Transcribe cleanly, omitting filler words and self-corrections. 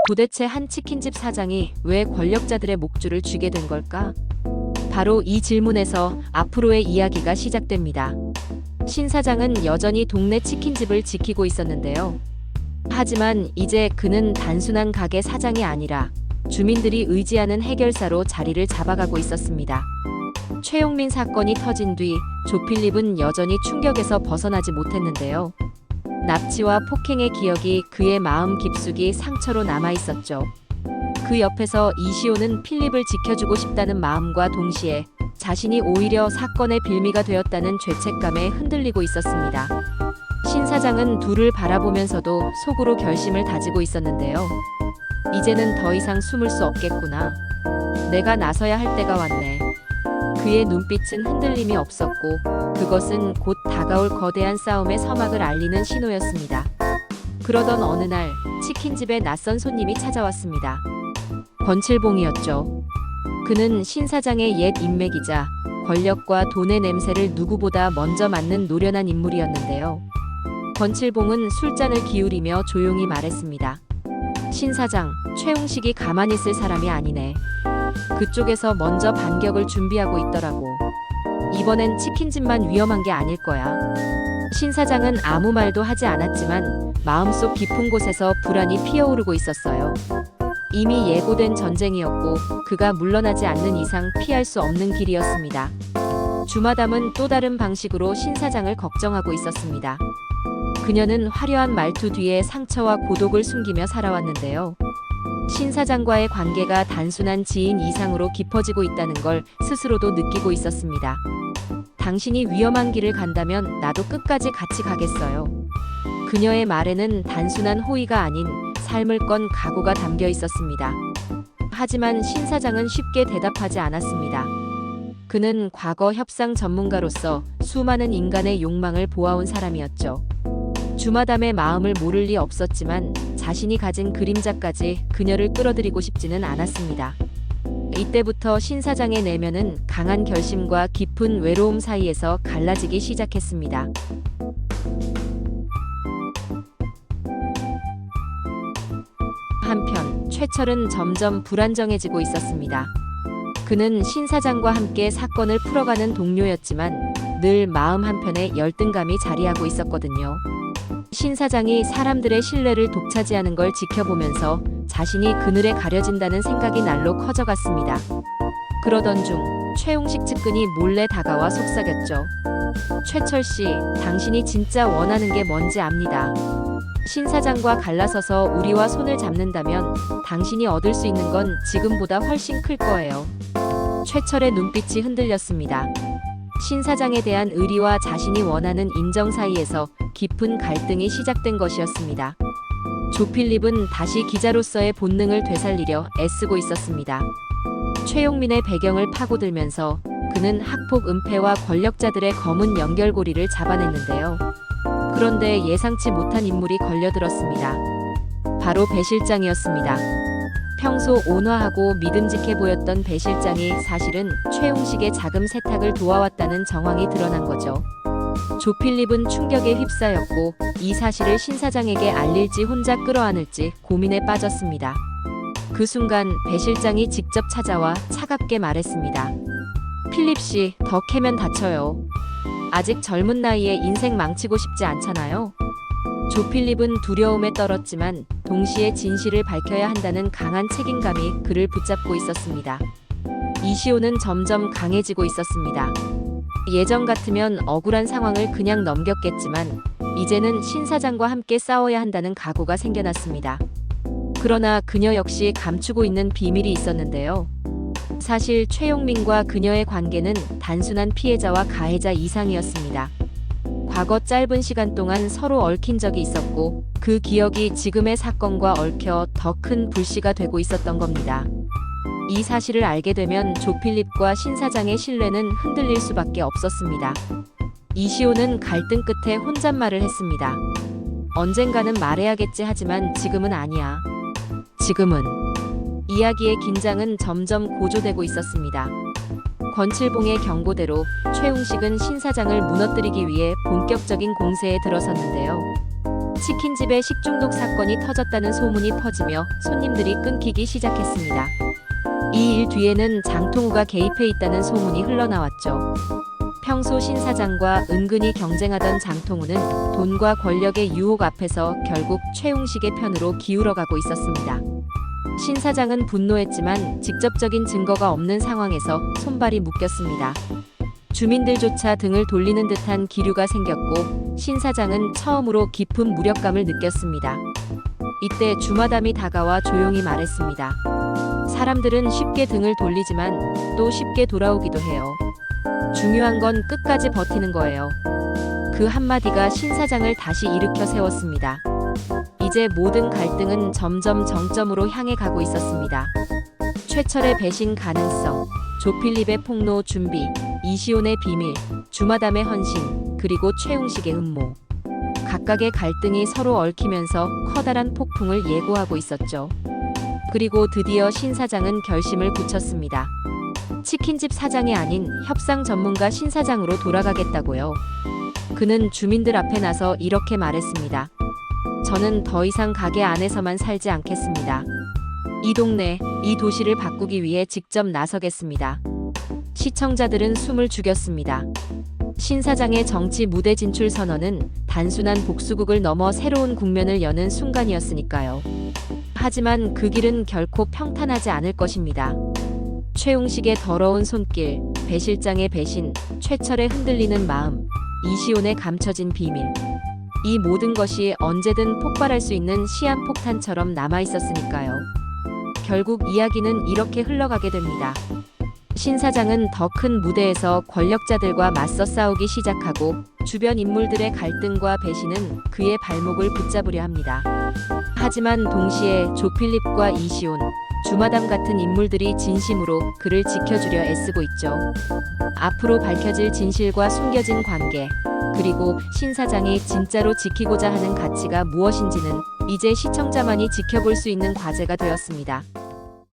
도대체 한 치킨집 사장이 왜 권력자들의 목줄을 쥐게 된 걸까? 바로 이 질문에서 앞으로의 이야기가 시작됩니다. 신 사장은 여전히 동네 치킨집을 지키고 있었는데요. 하지만 이제 그는 단순한 가게 사장이 아니라 주민들이 의지하는 해결사로 자리를 잡아가고 있었습니다. 최용민 사건이 터진 뒤 조필립은 여전히 충격에서 벗어나지 못했는데요. 납치와 폭행의 기억이 그의 마음 깊숙이 상처로 남아있었죠. 그 옆에서 이시오는 필립을 지켜주고 싶다는 마음과 동시에 자신이 오히려 사건의 빌미가 되었다는 죄책감에 흔들리고 있었습니다. 신 사장은 둘을 바라보면서도 속으로 결심을 다지고 있었는데요. 이제는 더 이상 숨을 수 없겠구나. 내가 나서야 할 때가 왔네. 그의 눈빛은 흔들림이 없었고 그것은 곧 다가올 거대한 싸움의 서막을 알리는 신호였습니다. 그러던 어느 날 치킨집에 낯선 손님이 찾아왔습니다. 권칠봉이었죠. 그는 신 사장의 옛 인맥이자 권력과 돈의 냄새를 누구보다 먼저 맡는 노련한 인물이었는데요. 권칠봉은 술잔을 기울이며 조용히 말했습니다. 신 사장, 최웅식이 가만히 있을 사람이 아니네. 그쪽에서 먼저 반격을 준비하고 있더라고. 이번엔 치킨집만 위험한 게 아닐 거야. 신 사장은 아무 말도 하지 않았지만 마음속 깊은 곳에서 불안이 피어오르고 있었어요. 이미 예고된 전쟁이었고 그가 물러나지 않는 이상 피할 수 없는 길이었습니다. 주마담은 또 다른 방식으로 신 사장을 걱정하고 있었습니다. 그녀는 화려한 말투 뒤에 상처와 고독을 숨기며 살아왔는데요. 신 사장과의 관계가 단순한 지인 이상으로 깊어지고 있다는 걸 스스로도 느끼고 있었습니다. 당신이 위험한 길을 간다면 나도 끝까지 같이 가겠어요. 그녀의 말에는 단순한 호의가 아닌 삶을 건 각오가 담겨 있었습니다. 하지만 신 사장은 쉽게 대답하지 않았습니다. 그는 과거 협상 전문가로서 수많은 인간의 욕망을 보아온 사람이었죠. 주마담의 마음을 모를 리 없었지만 자신이 가진 그림자까지 그녀를 끌어들이고 싶지는 않았습니다. 이때부터 신 사장의 내면은 강한 결심과 깊은 외로움 사이에서 갈라지기 시작했습니다. 한편 최철은 점점 불안정해지고 있었습니다. 그는 신 사장과 함께 사건을 풀어가는 동료였지만 늘 마음 한편에 열등감이 자리하고 있었거든요. 신 사장이 사람들의 신뢰를 독차지하는 걸 지켜보면서 자신이 그늘에 가려진다는 생각이 날로 커져갔습니다. 그러던 중 최웅식 측근이 몰래 다가와 속삭였죠. 최철 씨, 당신이 진짜 원하는 게 뭔지 압니다. 신 사장과 갈라서서 우리와 손을 잡는다면 당신이 얻을 수 있는 건 지금보다 훨씬 클 거예요. 최철의 눈빛이 흔들렸습니다. 신 사장에 대한 의리와 자신이 원하는 인정 사이에서 깊은 갈등이 시작된 것이었습니다. 조필립은 다시 기자로서의 본능을 되살리려 애쓰고 있었습니다. 최용민의 배경을 파고들면서 그는 학폭 은폐와 권력자들의 검은 연결고리를 잡아냈는데요. 그런데 예상치 못한 인물이 걸려들었습니다. 바로 배 실장이었습니다. 평소 온화하고 믿음직해 보였던 배 실장이 사실은 최웅식의 자금 세탁을 도와왔다는 정황이 드러난 거죠. 조필립은 충격에 휩싸였고 이 사실을 신 사장에게 알릴지 혼자 끌어안을지 고민에 빠졌습니다. 그 순간 배 실장이 직접 찾아와 차갑게 말했습니다. 필립 씨, 더 캐면 다쳐요. 아직 젊은 나이에 인생 망치고 싶지 않잖아요. 조필립은 두려움에 떨었지만 동시에 진실을 밝혀야 한다는 강한 책임감이 그를 붙잡고 있었습니다. 이시오는 점점 강해지고 있었습니다. 예전 같으면 억울한 상황을 그냥 넘겼겠지만 이제는 신 사장과 함께 싸워야 한다는 각오가 생겨났습니다. 그러나 그녀 역시 감추고 있는 비밀이 있었는데요. 사실 최용민과 그녀의 관계는 단순한 피해자와 가해자 이상이었습니다. 과거 짧은 시간 동안 서로 얽힌 적이 있었고 그 기억이 지금의 사건과 얽혀 더 큰 불씨가 되고 있었던 겁니다. 이 사실을 알게 되면 조필립과 신 사장의 신뢰는 흔들릴 수밖에 없었습니다. 이시오는 갈등 끝에 혼잣말을 했습니다. 언젠가는 말해야겠지 하지만 지금은 아니야. 지금은. 이야기의 긴장은 점점 고조되고 있었습니다. 권칠봉의 경고대로 최웅식은 신 사장을 무너뜨리기 위해 본격적인 공세에 들어섰는데요. 치킨집에 식중독 사건이 터졌다는 소문이 퍼지며 손님들이 끊기기 시작했습니다. 이 일 뒤에는 장통우가 개입해 있다는 소문이 흘러나왔죠. 평소 신 사장과 은근히 경쟁하던 장통우는 돈과 권력의 유혹 앞에서 결국 최웅식의 편으로 기울어가고 있었습니다. 신 사장은 분노했지만 직접적인 증거가 없는 상황에서 손발이 묶였습니다. 주민들조차 등을 돌리는 듯한 기류가 생겼고 신 사장은 처음으로 깊은 무력감을 느꼈습니다. 이때 주마담이 다가와 조용히 말했습니다. 사람들은 쉽게 등을 돌리지만 또 쉽게 돌아오기도 해요. 중요한 건 끝까지 버티는 거예요. 그 한마디가 신 사장을 다시 일으켜 세웠습니다. 이제 모든 갈등은 점점 정점으로 향해 가고 있었습니다. 최철의 배신 가능성, 조필립의 폭로 준비, 이시온의 비밀, 주마담의 헌신, 그리고 최웅식의 음모. 각각의 갈등이 서로 얽히면서 커다란 폭풍을 예고하고 있었죠. 그리고 드디어 신 사장은 결심을 굳혔습니다. 치킨집 사장이 아닌 협상 전문가 신 사장으로 돌아가겠다고요. 그는 주민들 앞에 나서 이렇게 말했습니다. 저는 더 이상 가게 안에서만 살지 않겠습니다. 이 동네, 이 도시를 바꾸기 위해 직접 나서겠습니다. 시청자들은 숨을 죽였습니다. 신 사장의 정치 무대 진출 선언은 단순한 복수국을 넘어 새로운 국면을 여는 순간이었으니까요. 하지만 그 길은 결코 평탄하지 않을 것입니다. 최웅식의 더러운 손길, 배 실장의 배신, 최철의 흔들리는 마음, 이시온의 감춰진 비밀. 이 모든 것이 언제든 폭발할 수 있는 시한폭탄처럼 남아있었으니까요. 결국 이야기는 이렇게 흘러가게 됩니다. 신 사장은 더 큰 무대에서 권력자들과 맞서 싸우기 시작하고 주변 인물들의 갈등과 배신은 그의 발목을 붙잡으려 합니다. 하지만 동시에 조필립과 이시온, 주마담 같은 인물들이 진심으로 그를 지켜주려 애쓰고 있죠. 앞으로 밝혀질 진실과 숨겨진 관계, 그리고 신 사장이 진짜로 지키고자 하는 가치가 무엇인지는 이제 시청자만이 지켜볼 수 있는 과제가 되었습니다.